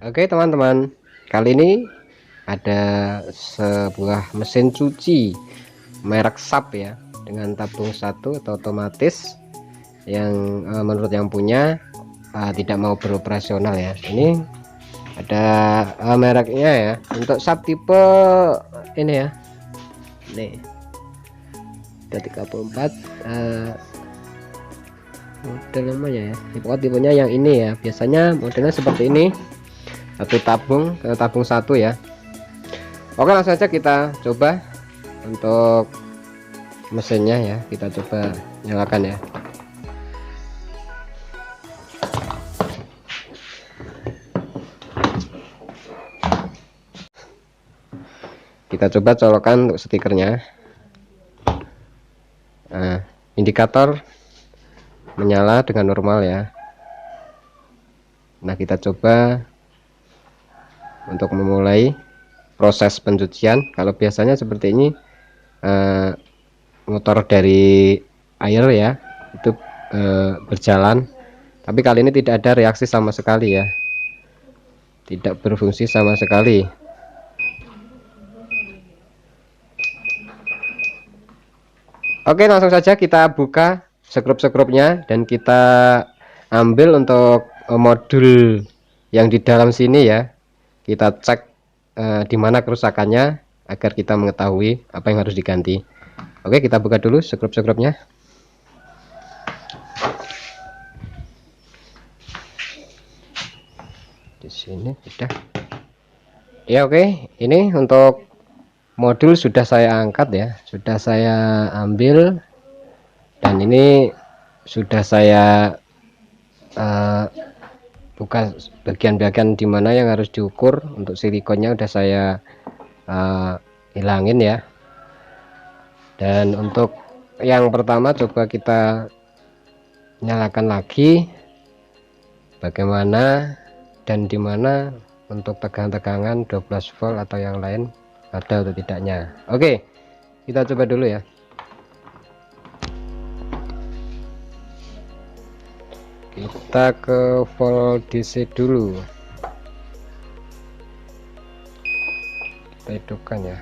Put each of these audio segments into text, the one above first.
Oke teman-teman, kali ini ada sebuah mesin cuci merek SAP ya, dengan tabung satu atau otomatis yang menurut yang punya tidak mau beroperasional ya. Ini ada mereknya ya, untuk SAP tipe ini ya, nih ada 34 model namanya ya, tipenya yang ini ya. Biasanya modelnya seperti ini, satu tabung ke tabung satu ya. Oke, langsung saja kita coba untuk mesinnya ya, kita coba nyalakan ya. Kita coba colokan untuk stikernya. Nah, indikator menyala dengan normal ya. Nah, kita coba untuk memulai proses pencucian. Kalau biasanya seperti ini motor dari air ya itu berjalan, tapi kali ini tidak ada reaksi sama sekali ya, tidak berfungsi sama sekali. Oke, langsung saja kita buka sekrup-sekrupnya dan kita ambil untuk modul yang di dalam sini ya. Kita cek di mana kerusakannya agar kita mengetahui apa yang harus diganti. Oke, kita buka dulu sekrup-sekrupnya. Di sini sudah. Ya oke, ini untuk modul sudah saya angkat ya, sudah saya ambil, dan ini sudah saya buka bagian-bagian dimana yang harus diukur. Untuk silikonnya udah saya hilangin ya. Dan untuk yang pertama coba kita nyalakan lagi, bagaimana dan dimana untuk tegangan 12 volt atau yang lain ada atau tidaknya. Oke, kita coba dulu ya. Kita ke volt DC dulu, kita hidupkan ya.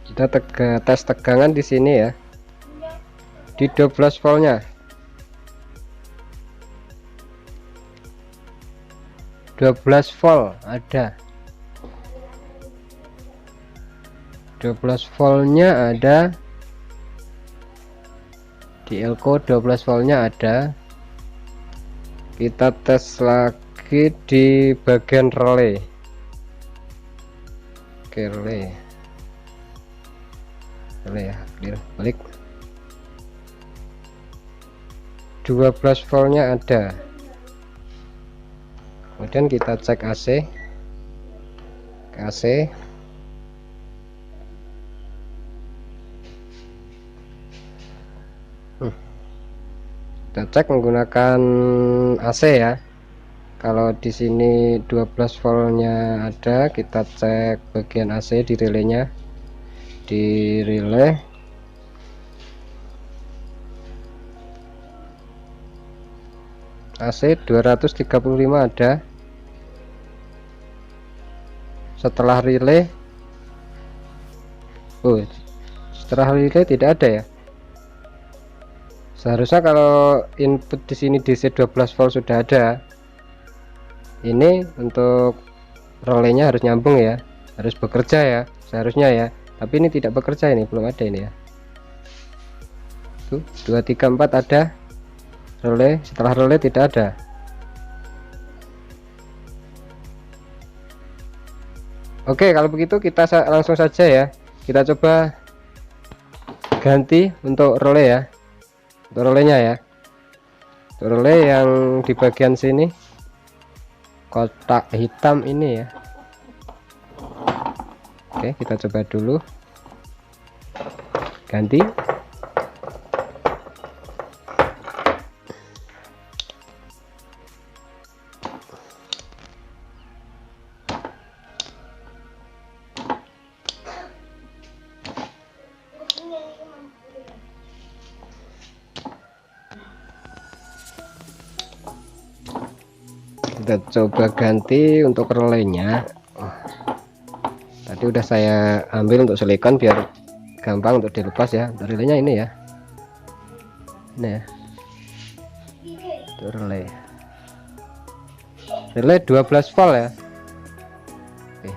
Kita tes tegangan di sini ya, di 12 voltnya. 12 volt ada, 12 voltnya ada di elko, 12 voltnya ada. Kita tes lagi di bagian relay. Oke, relay ya, clear, balik. 12 voltnya ada. Kemudian kita cek AC, ke AC. Kita cek menggunakan AC ya. Kalau di sini 12 voltnya ada, kita cek bagian AC di relaynya, di relay. AC 235 ada. Setelah relay, setelah relay tidak ada ya. Seharusnya kalau input di sini DC 12 volt sudah ada, ini untuk relaynya harus nyambung ya, harus bekerja ya, seharusnya ya. Tapi ini tidak bekerja, ini belum ada ini ya. Tuh 234 ada relay, setelah relay tidak ada. Oke, kalau begitu kita langsung saja ya, kita coba ganti untuk relay ya, untuk relaynya ya, untuk relay yang di bagian sini kotak hitam ini ya. Oke, kita coba dulu ganti. kita coba ganti untuk relaynya. Tadi udah saya ambil untuk silikon biar gampang untuk dilepas ya. Untuk relaynya ini ya, ini ya, untuk relay 12 volt ya. Oke.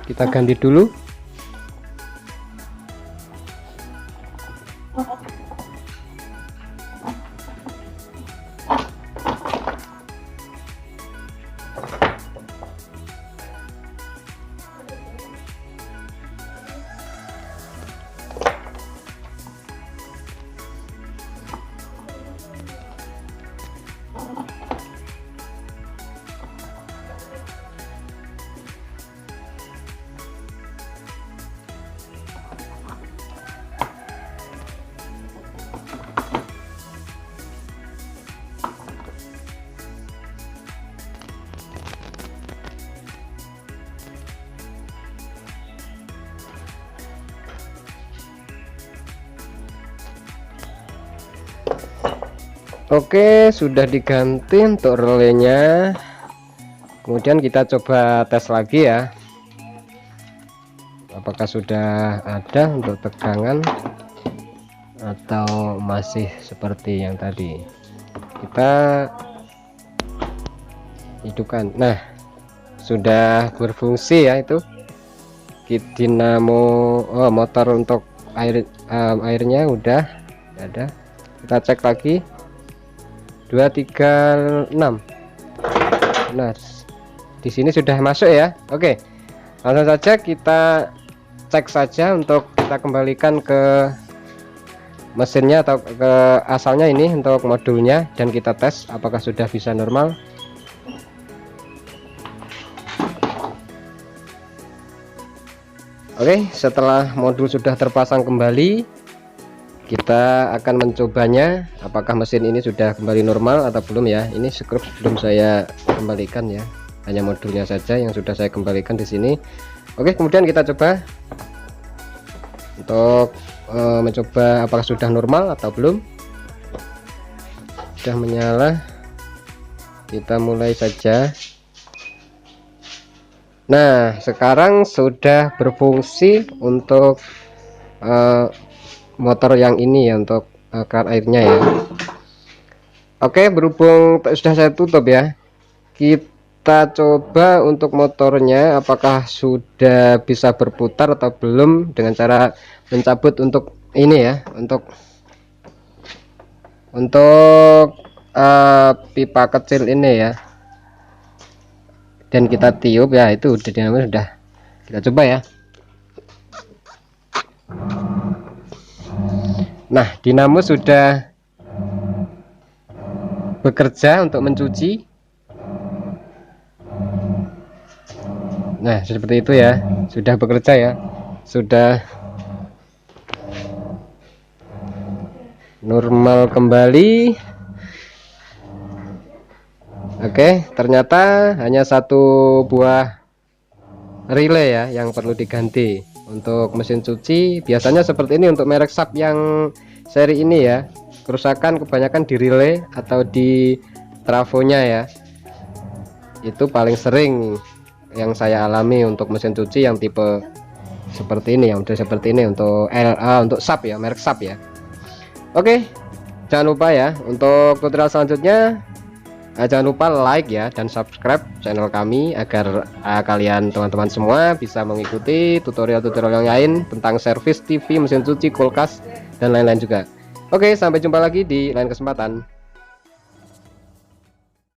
Kita ganti dulu. Oke, sudah diganti untuk relaynya. Kemudian kita coba tes lagi ya, apakah sudah ada untuk tegangan atau masih seperti yang tadi. Kita hidupkan. Nah, sudah berfungsi ya itu dinamo. Motor untuk airnya udah ada. Kita cek lagi 236. Nah, di sini sudah masuk ya. Oke, langsung saja kita cek saja untuk kita kembalikan ke mesinnya atau ke asalnya ini untuk modulnya, dan kita tes apakah sudah bisa normal. Oke, setelah modul sudah terpasang kembali, kita akan mencobanya apakah mesin ini sudah kembali normal atau belum ya. Ini skrup belum saya kembalikan ya, hanya modulnya saja yang sudah saya kembalikan di sini. Oke, kemudian kita coba untuk mencoba apakah sudah normal atau belum. Sudah menyala, kita mulai saja. Nah, sekarang sudah berfungsi untuk motor yang ini ya, untuk keran airnya ya. Oke, berhubung sudah saya tutup ya, kita coba untuk motornya apakah sudah bisa berputar atau belum dengan cara mencabut untuk ini ya, untuk pipa kecil ini ya, dan kita tiup ya. Itu dinamo sudah, kita coba ya. Nah, dinamo sudah bekerja untuk mencuci. Nah, seperti itu ya, sudah bekerja ya, sudah normal kembali. Oke, ternyata hanya satu buah relay ya yang perlu diganti untuk mesin cuci. Biasanya seperti ini untuk merek SAP yang seri ini ya, kerusakan kebanyakan di relay atau di trafonya ya. Itu paling sering yang saya alami untuk mesin cuci yang tipe seperti ini, yang model seperti ini untuk untuk SAP ya, merek SAP ya. Oke, jangan lupa ya untuk tutorial selanjutnya. Jangan lupa like ya dan subscribe channel kami agar kalian teman-teman semua bisa mengikuti tutorial-tutorial yang lain tentang servis TV, mesin cuci, kulkas, dan lain-lain juga. Oke, sampai jumpa lagi di lain kesempatan.